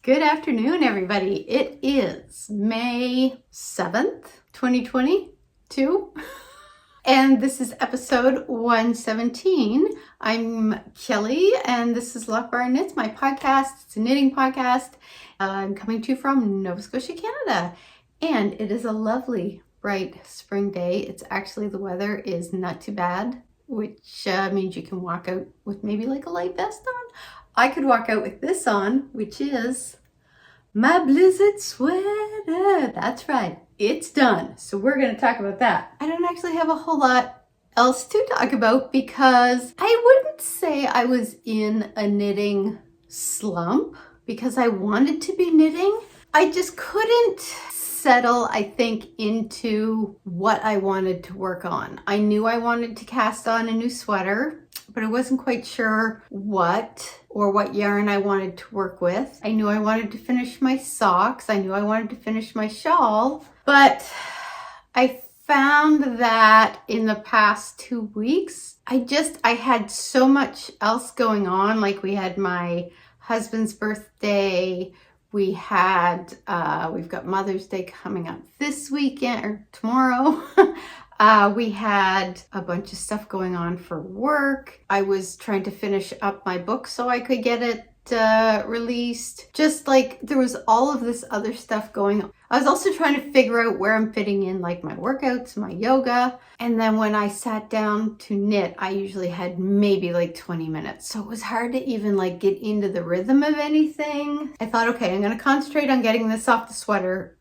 Good afternoon, everybody. It is May 7th, 2022, and this is episode 117. I'm Kelly, and this is Loch Briar Knits, my podcast. It's a knitting podcast. I'm coming to you from Nova Scotia, Canada, and it is a lovely, bright spring day. It's actually, the weather is not too bad, which means you can walk out with maybe like a light vest on. I could walk out with this on, which is my blizzard sweater. That's right, it's done. So we're going to talk about that. I don't actually have a whole lot else to talk about because I wouldn't say I was in a knitting slump because I wanted to be knitting. I just couldn't settle, I think, into what I wanted to work on. I knew I wanted to cast on a new sweater, but I wasn't quite sure what yarn I wanted to work with. I knew I wanted to finish my socks. I knew I wanted to finish my shawl, but I found that in the past 2 weeks, I had so much else going on. Like, we had my husband's birthday. We've got Mother's Day coming up this weekend or tomorrow. We had a bunch of stuff going on for work. I was trying to finish up my book so I could get it released. Just like, there was all of this other stuff going on. I was also trying to figure out where I'm fitting in like my workouts, my yoga. And then when I sat down to knit, I usually had maybe like 20 minutes. So it was hard to even like get into the rhythm of anything. I thought, okay, I'm going to concentrate on getting this off the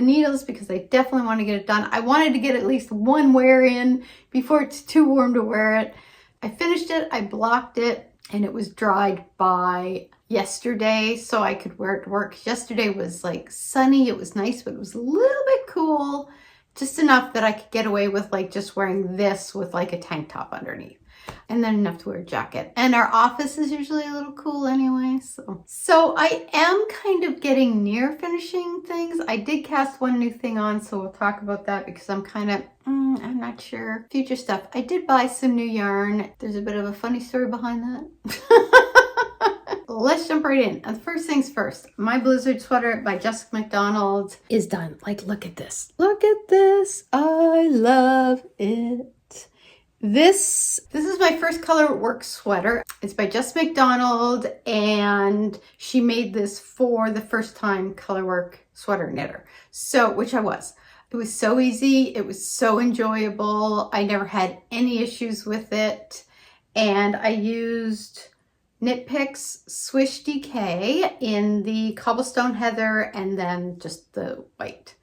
needles, because I definitely want to get it done. I wanted to get at least one wear in before it's too warm to wear it. I finished it, I blocked it, and it was dried by yesterday, so I could wear it to work. Yesterday was like sunny, it was nice, but it was a little bit cool, just enough that I could get away with like just wearing this with like a tank top underneath, and then enough to wear a jacket. And our office is usually a little cool anyway, so I am kind of getting near finishing things. I did cast one new thing on, so we'll talk about that, because I'm kind of I'm not sure. Future stuff. I did buy some new yarn. There's a bit of a funny story behind that. Let's jump right in. And first things first, my blizzard sweater by McDonald is done. Like, look at this. Look at this. I love it. This is my first color work sweater. It's by McDonald, and she made this for the first time colorwork sweater knitter. So, which I was. It was so easy. It was so enjoyable. I never had any issues with it. And I used Knit Picks Swish DK in the Cobblestone Heather and then just the white.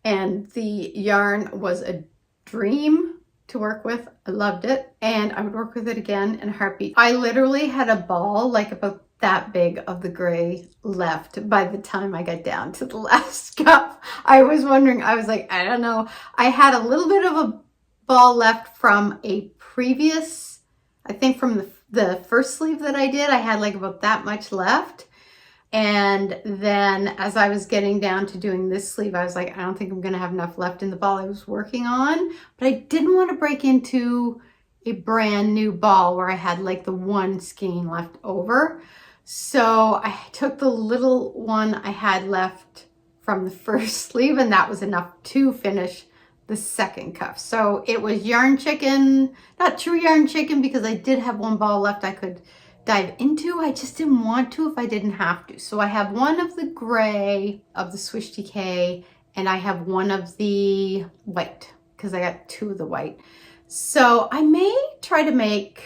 And the yarn was a dream to work with. I loved it. And I would work with it again in a heartbeat. I literally had a ball like about that big of the gray left by the time I got down to the last cup. I was wondering, I was like, I don't know. I had a little bit of a ball left from a previous, I think from the first sleeve that I did, I had like about that much left. And then as I was getting down to doing this sleeve, I was like, I don't think I'm going to have enough left in the ball I was working on. But I didn't want to break into a brand new ball where I had like the one skein left over. So I took the little one I had left from the first sleeve, and that was enough to finish the second cuff. So it was yarn chicken, not true yarn chicken, because I did have one ball left I could dive into. I just didn't want to if I didn't have to. So I have one of the gray of the Swish DK, and I have one of the white, because I got two of the white. So I may try to make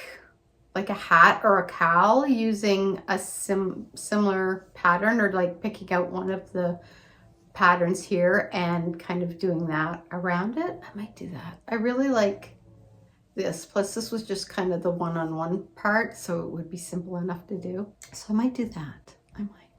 like a hat or a cowl using a similar pattern, or like picking out one of the patterns here and kind of doing that around it. I might do that. I really like this. Plus this was just kind of the one-on-one part, so it would be simple enough to do. So I might do that. I might.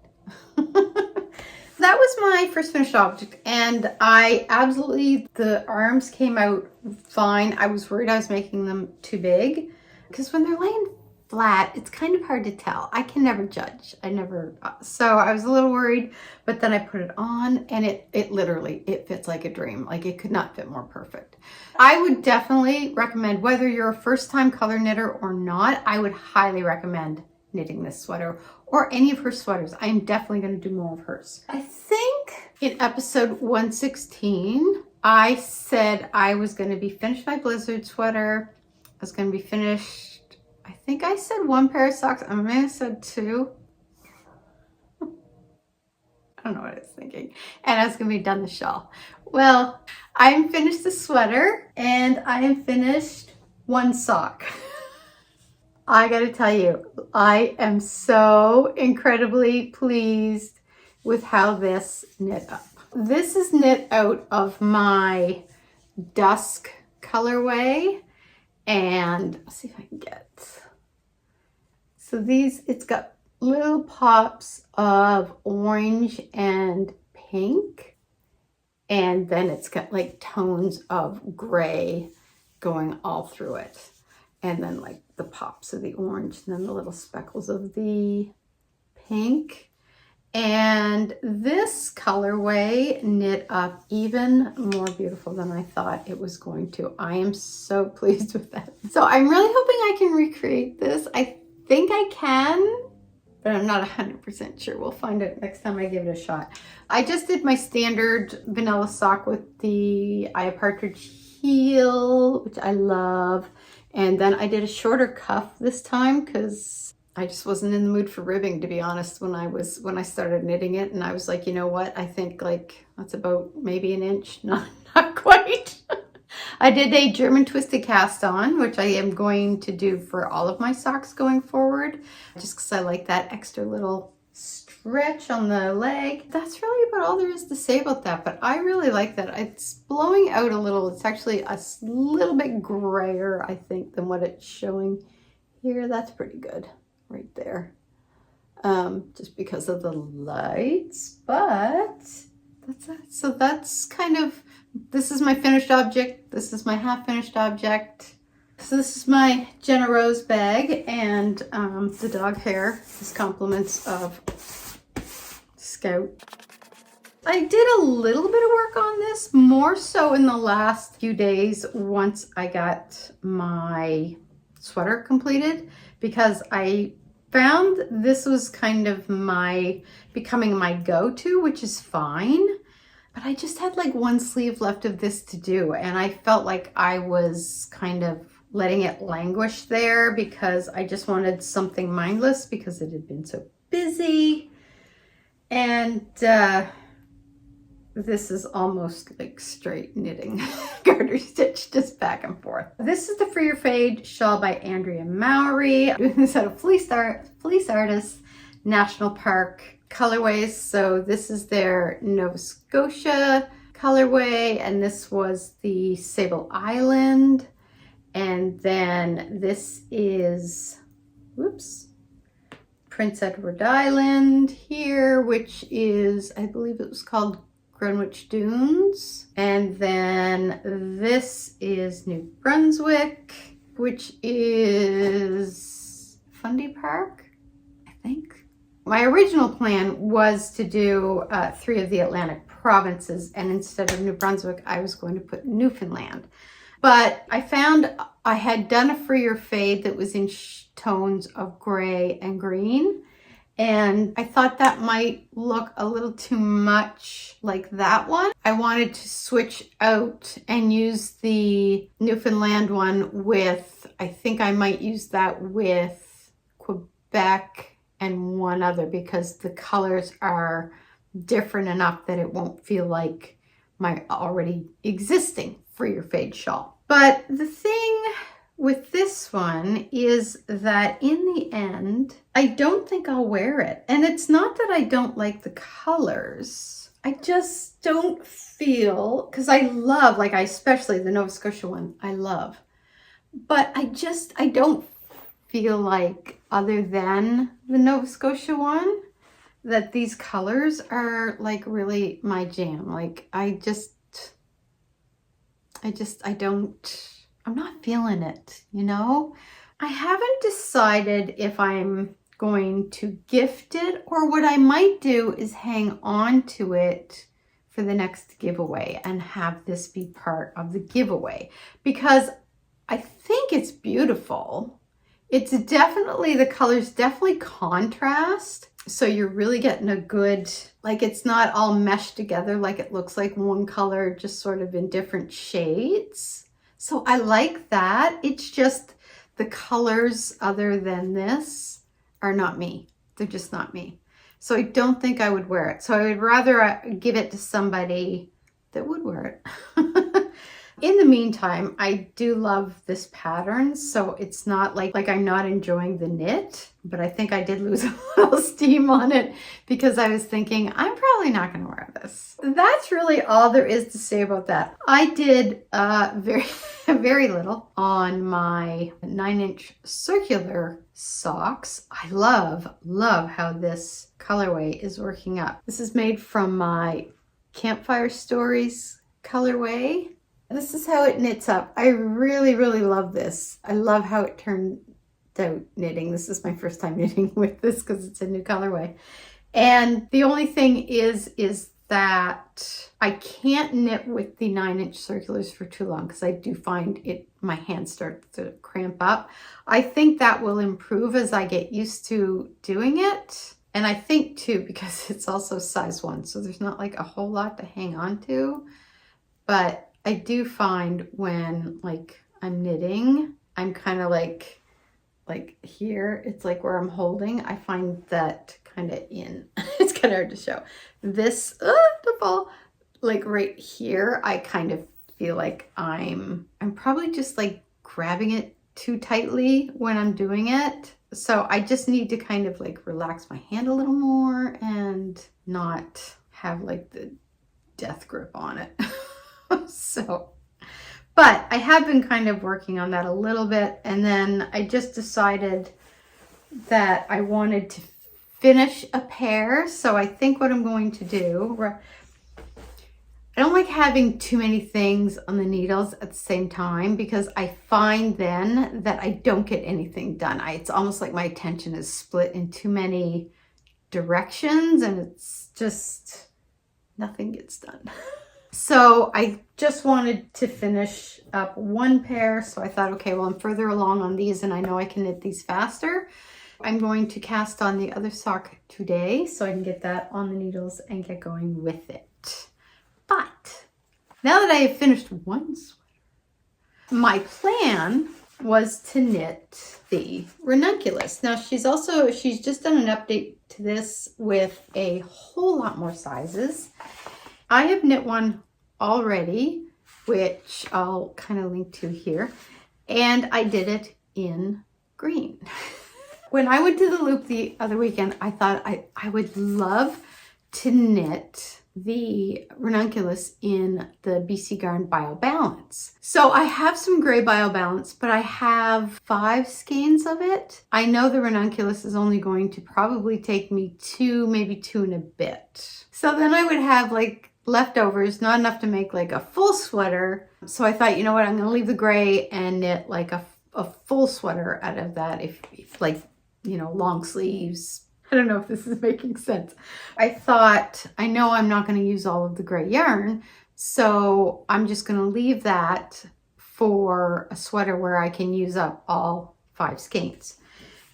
That was my first finished object, and the arms came out fine. I was worried I was making them too big, because when they're laying flat, it's kind of hard to tell. I can never judge. So I was a little worried, but then I put it on, and it literally fits like a dream. Like, it could not fit more perfect. I would definitely recommend, whether you're a first-time color knitter or not, I would highly recommend knitting this sweater or any of her sweaters. I am definitely going to do more of hers. I think in episode 116, I said I was going to be finished my blizzard sweater. I was going to be finished, I think I said 1 pair of socks. I may have said 2. I don't know what I was thinking. And I was going to be done the shawl. Well, I'm finished the sweater and I am finished 1 sock. I got to tell you, I am so incredibly pleased with how this knit up. This is knit out of my dusk colorway, and let's see if I can get. So these, it's got little pops of orange and pink, and then it's got like tones of gray going all through it, and then like the pops of the orange and then the little speckles of the pink. And this colorway knit up even more beautiful than I thought it was going to. I am so pleased with that. So I'm really hoping I can recreate this. I think I can, but I'm not 100% sure. We'll find out next time I give it a shot. I just did my standard vanilla sock with the Aya Partridge heel, which I love. And then I did a shorter cuff this time because I just wasn't in the mood for ribbing, to be honest, when I started knitting it. And I was like, you know what? I think like that's about maybe an inch, not quite. I did a German twisted cast on, which I am going to do for all of my socks going forward, just because I like that extra little stretch on the leg. That's really about all there is to say about that, but I really like that. It's blowing out a little. It's actually a little bit grayer, I think, than what it's showing here. That's pretty good right there, just because of the lights, but that's it. So that's kind of, this is my finished object. This is my half finished object. So this is my Jenna Rose bag, and the dog hair is compliments of Scout. I did a little bit of work on this, more so in the last few days once I got my sweater completed, because I found this was kind of becoming my go-to, which is fine. But I just had like 1 sleeve left of this to do, and I felt like I was kind of letting it languish there because I just wanted something mindless because it had been so busy. And this is almost like straight knitting, garter stitch, just back and forth. This is the Free Your Fade shawl by Andrea Mowry. I'm doing this out of Fleece Artists National Park colorways. So this is their Nova Scotia colorway, and this was the Sable Island. And then this is, whoops, Prince Edward Island here, which is, I believe it was called Greenwich Dunes. And then this is New Brunswick, which is Fundy Park, I think. My original plan was to do 3 of the Atlantic provinces, and instead of New Brunswick, I was going to put Newfoundland. But I found I had done a Free Your Fade that was in tones of gray and green, and I thought that might look a little too much like that one. I wanted to switch out and use the Newfoundland one with, I think I might use that with Quebec and one other, because the colors are different enough that it won't feel like my already existing Free Your Fade shawl. But the thing with this one is that in the end, I don't think I'll wear it. And it's not that I don't like the colors. I just don't feel, because I love, like especially the Nova Scotia one, I love. But I don't feel like, other than the Nova Scotia one, that these colors are like really my jam. Like I'm not feeling it, you know? I haven't decided if I'm going to gift it, or what I might do is hang on to it for the next giveaway and have this be part of the giveaway, because I think it's beautiful. It's definitely, the colors definitely contrast. So you're really getting a good, like it's not all meshed together like it looks like one color, just sort of in different shades. So I like that. It's just the colors other than this are not me. They're just not me. So I don't think I would wear it. So I would rather give it to somebody that would wear it. In the meantime, I do love this pattern, so it's not like I'm not enjoying the knit, but I think I did lose a little steam on it because I was thinking, I'm probably not going to wear this. That's really all there is to say about that. I did very little on my 9-inch circular socks. I love how this colorway is working up. This is made from my Campfire Stories colorway. This is how it knits up. I really love this. I love how it turned out knitting. This is my first time knitting with this because it's a new colorway. And the only thing is that I can't knit with the 9-inch circulars for too long because I do find my hands start to cramp up. I think that will improve as I get used to doing it. And I think too, because it's also size 1, so there's not like a whole lot to hang on to. But I do find when like I'm knitting, I'm kind of like here, it's like where I'm holding, I find that kind of in, it's kind of hard to show. This, the ball, like right here, I kind of feel like I'm probably just like grabbing it too tightly when I'm doing it. So I just need to kind of like relax my hand a little more and not have like the death grip on it. So, but I have been kind of working on that a little bit, and then I just decided that I wanted to finish a pair. So I think what I'm going to do, I don't like having too many things on the needles at the same time because I find then that I don't get anything done. It's almost like my attention is split in too many directions and it's just, nothing gets done. So I just wanted to finish up one pair. So I thought, okay, well, I'm further along on these and I know I can knit these faster. I'm going to cast on the other sock today so I can get that on the needles and get going with it. But now that I have finished one sweater, my plan was to knit the ranunculus. Now she's just done an update to this with a whole lot more sizes. I have knit one already, which I'll kind of link to here, and I did it in green. When I went to the loop the other weekend, I thought I would love to knit the ranunculus in the BC Garn Bio Balance. So I have some gray Bio Balance, but I have 5 skeins of it. I know the ranunculus is only going to probably take me 2, maybe 2 and a bit. So then I would have like leftovers, not enough to make like a full sweater. So I thought, you know what, I'm going to leave the gray and knit like a full sweater out of that, if like, you know, long sleeves. I don't know if this is making sense. I thought, I know I'm not going to use all of the gray yarn, so I'm just going to leave that for a sweater where I can use up all 5 skeins,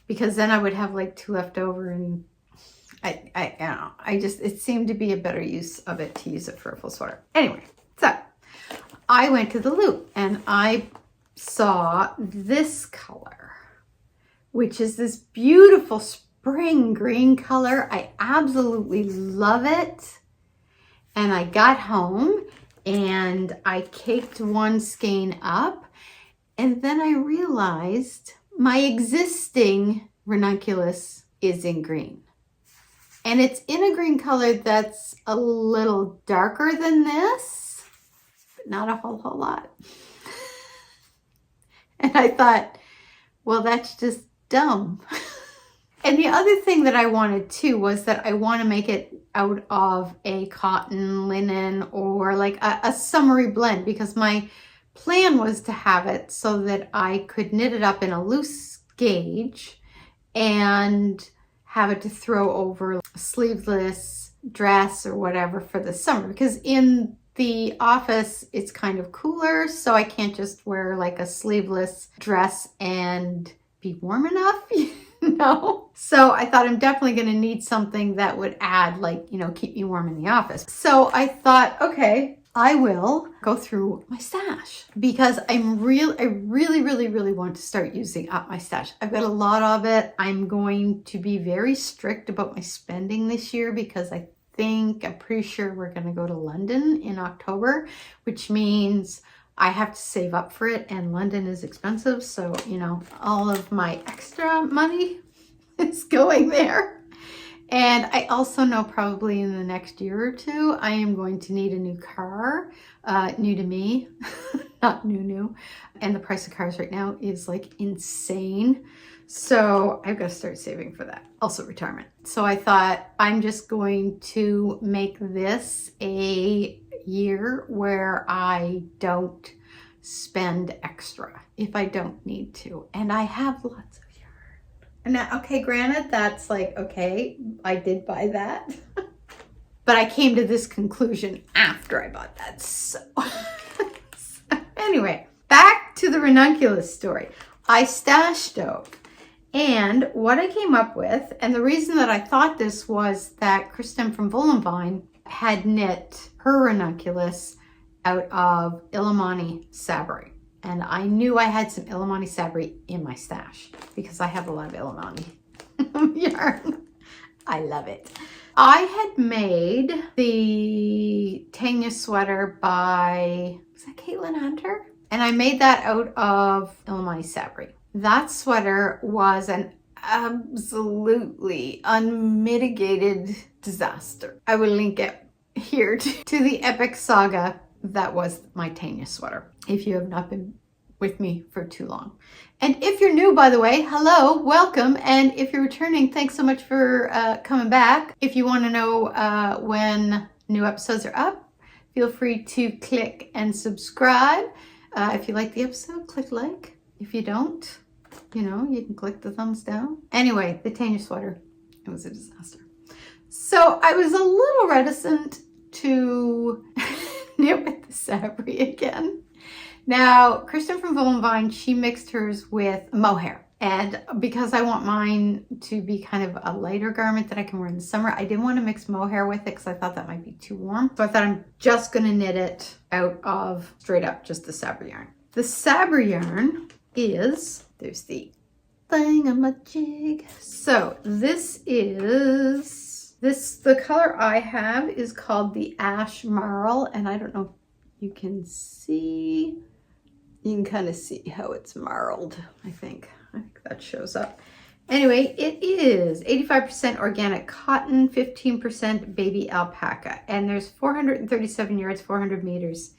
because then I would have like 2 left over, and I don't know. It seemed to be a better use of it to use it for a full sweater. Anyway, so I went to the loop and I saw this color, which is this beautiful spring green color. I absolutely love it. And I got home and I caked one skein up, and then I realized my existing ranunculus is in green. And it's in a green color that's a little darker than this, but not a whole lot. And I thought, well, that's just dumb. And the other thing that I wanted too was that I want to make it out of a cotton, linen, or like a summery blend, because my plan was to have it so that I could knit it up in a loose gauge and have it to throw over a sleeveless dress or whatever for the summer, because in the office it's kind of cooler, so I can't just wear like a sleeveless dress and be warm enough, no. So I thought I'm definitely going to need something that would add, like, keep me warm in the office. So I thought, okay, I will go through my stash because I really want to start using up my stash. I've got a lot of it. I'm going to be very strict about my spending this year because I'm pretty sure we're going to go to London in October, which means I have to save up for it, and London is expensive. So, all of my extra money is going there. And I also know probably in the next year or two, I am going to need a new car, new to me, not new. And the price of cars right now is like insane. So I've got to start saving for that. Also retirement. So I thought I'm just going to make this a year where I don't spend extra if I don't need to. And I have lots of yarn. And now, okay, granted, that's like, okay, I did buy that. But I came to this conclusion after I bought that. So anyway, back to the ranunculus story. I stashed out. And what I came up with, and the reason that I thought this was that Kristen from Vine had knit her ranunculus out of Illimani Sabri. And I knew I had some Illimani Sabri in my stash because I have a lot of Illimani yarn. I love it. I had made the Tanya sweater by, was that Caitlin Hunter? And I made that out of Illimani Sabri. That sweater was an absolutely unmitigated disaster. I will link it here to the epic saga that was my Tanya sweater, if you have not been with me for too long. And if you're new, by the way, hello, welcome. And if you're returning, thanks so much for coming back. If you want to know when new episodes are up, feel free to click and subscribe. If you like the episode, click like. If you don't, you can click the thumbs down. Anyway, the Tanya sweater, it was a disaster. So I was a little reticent to knit with the Sabri again. Now, Kristen from Vine, she mixed hers with mohair. And because I want mine to be kind of a lighter garment that I can wear in the summer, I didn't want to mix mohair with it because I thought that might be too warm. So I thought I'm just going to knit it out of straight up just the Sabri yarn. The Sabri yarn is, there's the thingamajig. So the color I have is called the Ash Marl, and I don't know if you can see, you can kind of see how it's marled, I think that shows up. Anyway, it is 85% organic cotton, 15% baby alpaca, and there's 437 yards, 400 meters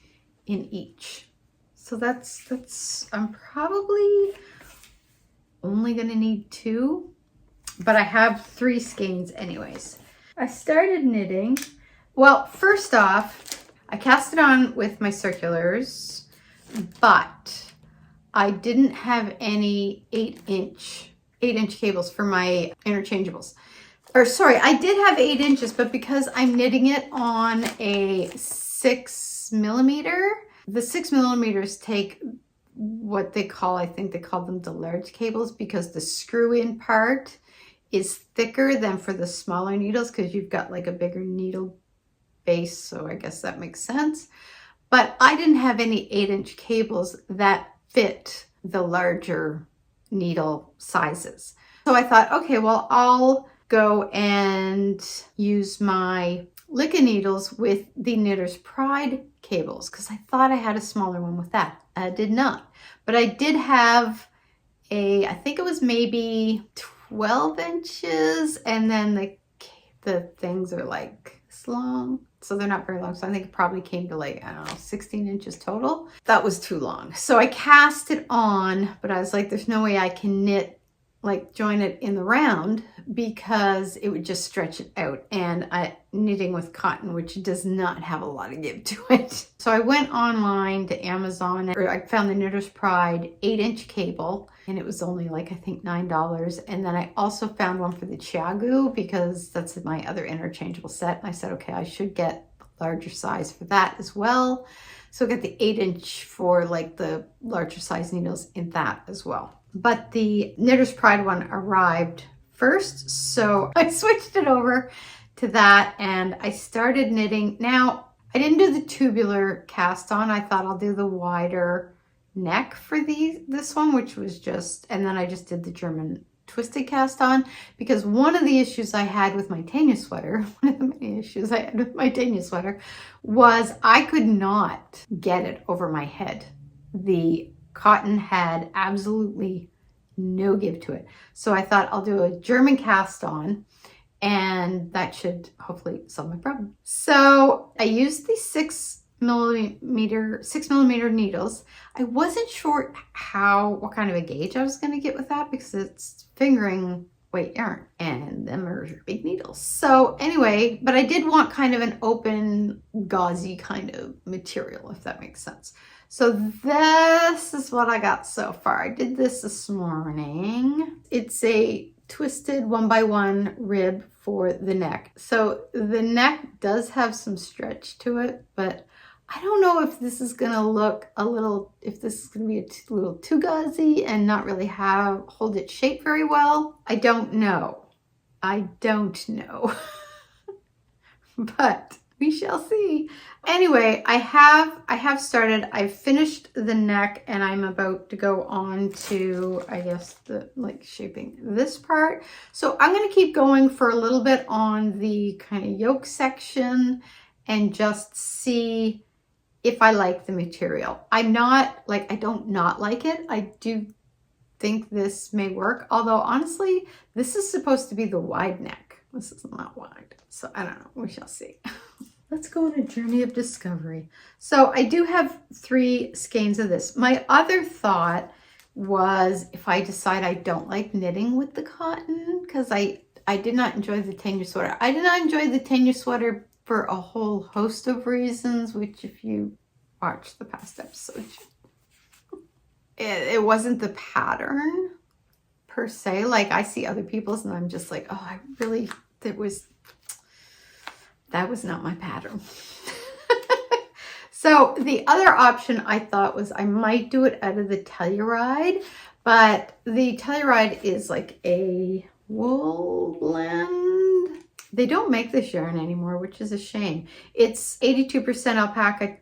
in each. So I'm probably only gonna need 2, but I have 3 skeins anyways. I started knitting. Well, first off, I cast it on with my circulars, but I didn't have any 8-inch cables for my interchangeables. Or sorry, I did have 8 inches, but because I'm knitting it on a 6 millimeter, the 6 millimeters take what they call, I think they call them the large cables, because the screw-in part is thicker than for the smaller needles because you've got like a bigger needle base, so I guess that makes sense. But I didn't have any 8-inch cables that fit the larger needle sizes. So I thought, okay, well, I'll go and use my Licca needles with the Knitter's Pride cables because I thought I had a smaller one with that. I did not, but I did have I think it was maybe 12 inches, and then the things are like this long, so they're not very long. So I think it probably came to like, I don't know, 16 inches total. That was too long. So I cast it on, but I was like, there's no way I can join it in the round because it would just stretch it out, and knitting with cotton, which does not have a lot of give to it. So I went online to Amazon, or I found the Knitter's Pride 8-inch cable, and it was only like, I think $9. And then I also found one for the Chiagu because that's my other interchangeable set. And I said, okay, I should get a larger size for that as well. So I got the 8-inch for like the larger size needles in that as well. But the Knitter's Pride one arrived first, so I switched it over to that and I started knitting. Now, I didn't do the tubular cast on. I thought I'll do the wider neck for this one, which was just, and then I just did the German twisted cast on, because one of the issues I had with my Tanya sweater, one of the many issues I had with my Tanya sweater, was I could not get it over my head. The cotton had absolutely no give to it. So I thought I'll do a German cast on, and that should hopefully solve my problem. So I used the 6 millimeter needles. I wasn't sure what kind of a gauge I was going to get with that, because it's fingering weight yarn and them are big needles. So anyway, but I did want kind of an open gauzy kind of material, if that makes sense. So this is what I got so far. I did this morning. It's a twisted 1x1 rib for the neck. So the neck does have some stretch to it, but I don't know if this is going to look if this is going to be a little too gauzy and not really hold its shape very well. I don't know. But we shall see. Anyway, I have started. I've finished the neck and I'm about to go on to, I guess, the shaping this part. So I'm going to keep going for a little bit on the kind of yoke section and just see if I like the material. I don't not like it. I do think this may work. Although honestly, this is supposed to be the wide neck. This is not wide. So I don't know, we shall see. Let's go on a journey of discovery. So I do have 3 skeins of this. My other thought was if I decide I don't like knitting with the cotton, because I did not enjoy the Tanya sweater. I did not enjoy the Tanya sweater for a whole host of reasons, which if you watch the past episodes, it wasn't the pattern per se. Like I see other people's and I'm just like, oh, that was not my pattern. So the other option I thought was I might do it out of the Telluride, but the Telluride is like a wool blend. They don't make this yarn anymore, which is a shame. It's 82% alpaca,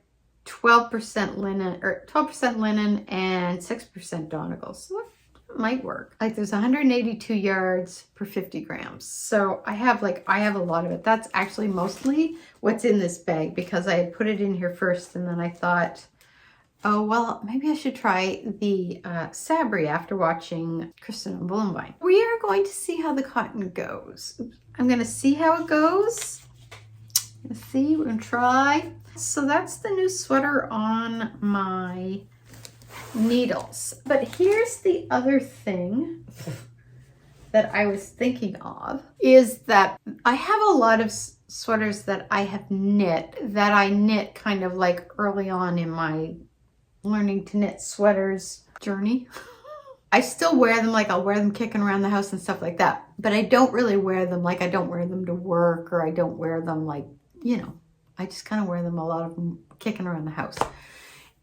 12% linen, and 6% donegal. So that might work. Like there's 182 yards per 50 grams. So I have a lot of it. That's actually mostly what's in this bag, because I had put it in here first and then I thought, oh, well, maybe I should try the Sabri after watching Kristen and Bullenbein. We are going to see how the cotton goes. I'm going to see how it goes. Let's see, we're going to try. So that's the new sweater on my needles. But here's the other thing that I was thinking of, is that I have a lot of sweaters that I have knit, that I knit kind of like early on in my learning to knit sweaters journey. I still wear them, like I'll wear them kicking around the house and stuff like that, but I don't really wear them, like I don't wear them to work, or I don't wear them like, you know, I just kind of wear them, a lot of them kicking around the house.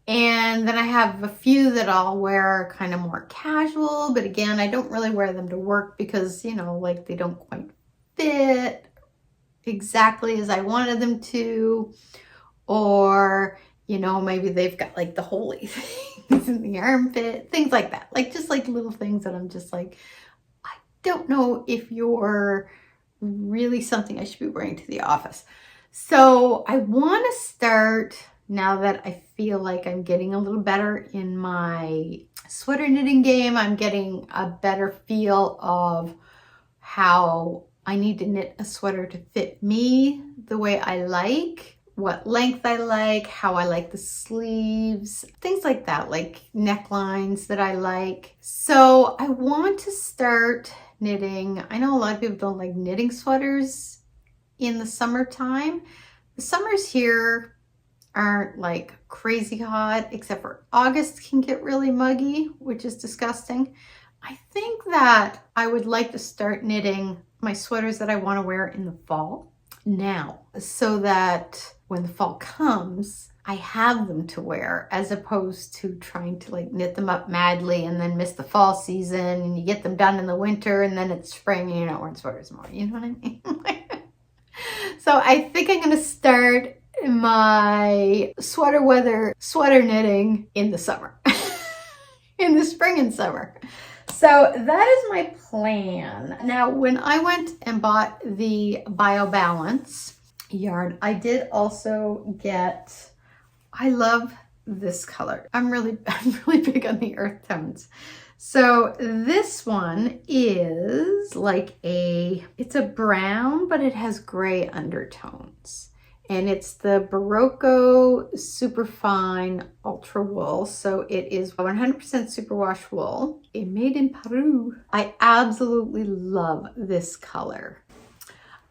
And then I have a few that I'll wear kind of more casual, but again, I don't really wear them to work because, you know, like they don't quite fit exactly as I wanted them to, or, you know, maybe they've got like the holy things in the armpit, things like that. Like just like little things that I'm just like, I don't know if you're really something I should be wearing to the office. So I want to start, now that I feel like I'm getting a little better in my sweater knitting game, I'm getting a better feel of how I need to knit a sweater to fit me the way I like, what length I like, how I like the sleeves, things like that, like necklines that I like. So I want to start knitting. I know a lot of people don't like knitting sweaters in the summertime. The summers here aren't like crazy hot, except for August can get really muggy, which is disgusting. I think that I would like to start knitting my sweaters that I want to wear in the fall. now so that when the fall comes, I have them to wear, as opposed to trying to like knit them up madly and then miss the fall season, and you get them done in the winter and then it's spring and you're not wearing sweaters more. You know what I mean? So I think I'm going to start my sweater weather sweater knitting in the summer, in the spring and summer. So that is my plan. Now, when I went and bought the Bio Balance yarn, I did also get, I love this color. I'm really big on the earth tones. So this one is like it's a brown, but it has gray undertones. And it's the Barocco Superfine Ultra Wool. So it is 100% superwash wool. It's made in Peru. I absolutely love this color.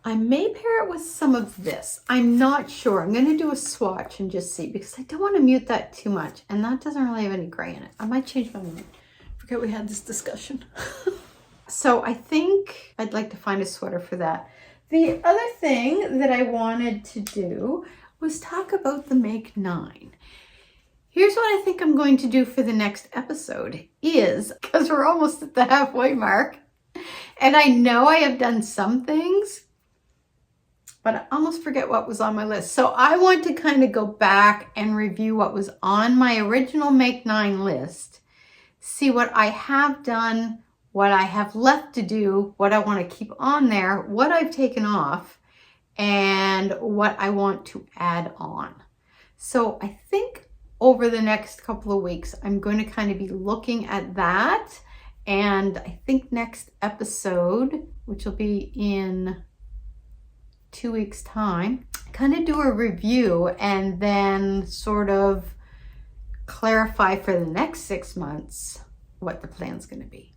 I may pair it with some of this. I'm not sure. I'm going to do a swatch and just see, because I don't want to mute that too much. And that doesn't really have any gray in it. I might change my mind. Forget we had this discussion. So I think I'd like to find a sweater for that. The other thing that I wanted to do was talk about the Make 9. Here's what I think I'm going to do for the next episode is, because we're almost at the halfway mark, and I know I have done some things, but I almost forget what was on my list. So I want to kind of go back and review what was on my original Make 9 list, see what I have done, what I have left to do, what I want to keep on there, what I've taken off, and what I want to add on. So I think over the next couple of weeks, I'm going to kind of be looking at that. And I think next episode, which will be in 2 weeks' time, kind of do a review and then sort of clarify for the next 6 months what the plan's going to be.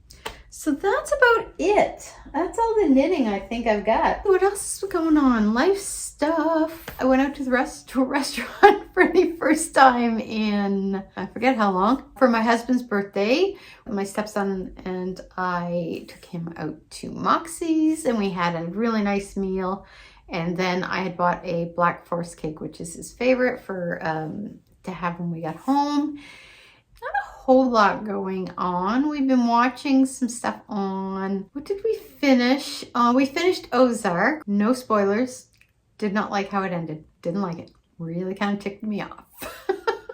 So that's about it. That's all the knitting I think I've got. What else is going on? Life stuff. I went out to a restaurant for the first time in, I forget how long, for my husband's birthday. My stepson and I took him out to Moxie's and we had a really nice meal. And then I had bought a Black Forest cake, which is his favorite, for to have when we got home. Not a whole lot going on. We've been watching some stuff on, what did we finish? We finished Ozark. No spoilers. Did not like how it ended. Didn't like it. Really kind of ticked me off.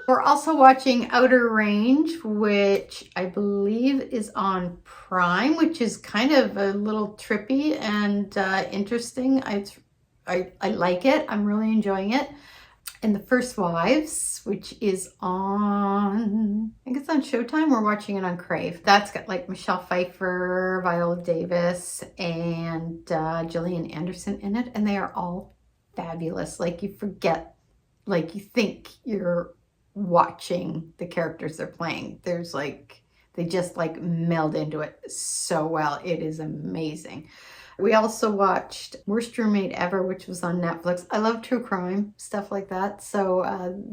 We're also watching Outer Range, which I believe is on Prime, which is kind of a little trippy and interesting. I like it. I'm really enjoying it. And The First Wives, which is on, I think it's on Showtime. We're watching it on Crave. That's got like Michelle Pfeiffer, Viola Davis, and Gillian Anderson in it. And they are all fabulous. Like you forget, like you think you're watching the characters they're playing. There's like, they just like meld into it so well. It is amazing. We also watched Worst Roommate Ever, which was on Netflix. I love true crime, stuff like that. So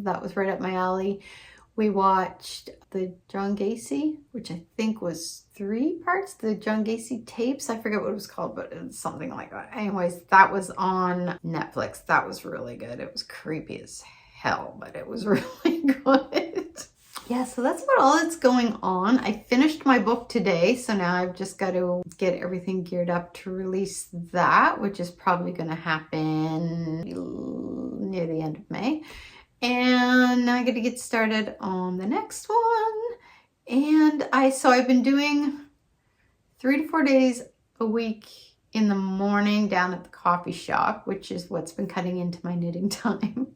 that was right up my alley. We watched the John Gacy, which I think was 3 parts, the John Gacy tapes. I forget what it was called, but it was something like that. Anyways, that was on Netflix. That was really good. It was creepy as hell, but it was really good. Yeah, so that's about all that's going on. I finished my book today, so now I've just got to get everything geared up to release that, which is probably going to happen near the end of May. And now I got to get started on the next one. And I've been doing 3 to 4 days a week in the morning down at the coffee shop, which is what's been cutting into my knitting time.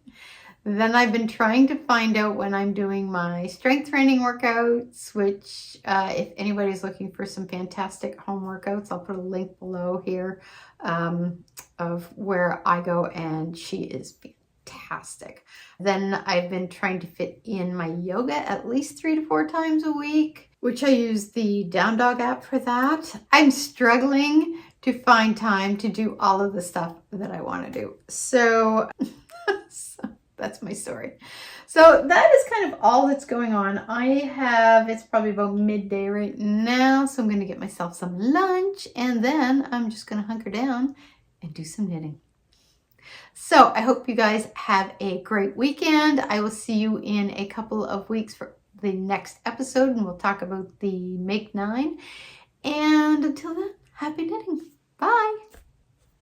Then I've been trying to find out when I'm doing my strength training workouts, which if anybody's looking for some fantastic home workouts, I'll put a link below here of where I go, and she is fantastic. Then I've been trying to fit in my yoga at least 3 to 4 times a week, which I use the Down Dog app for that. I'm struggling to find time to do all of the stuff that I want to do. So that's my story. So that is kind of all that's going on. It's probably about midday right now, so I'm going to get myself some lunch, and then I'm just going to hunker down and do some knitting. So I hope you guys have a great weekend. I will see you in a couple of weeks for the next episode, and we'll talk about the Make 9. And until then, happy knitting. Bye.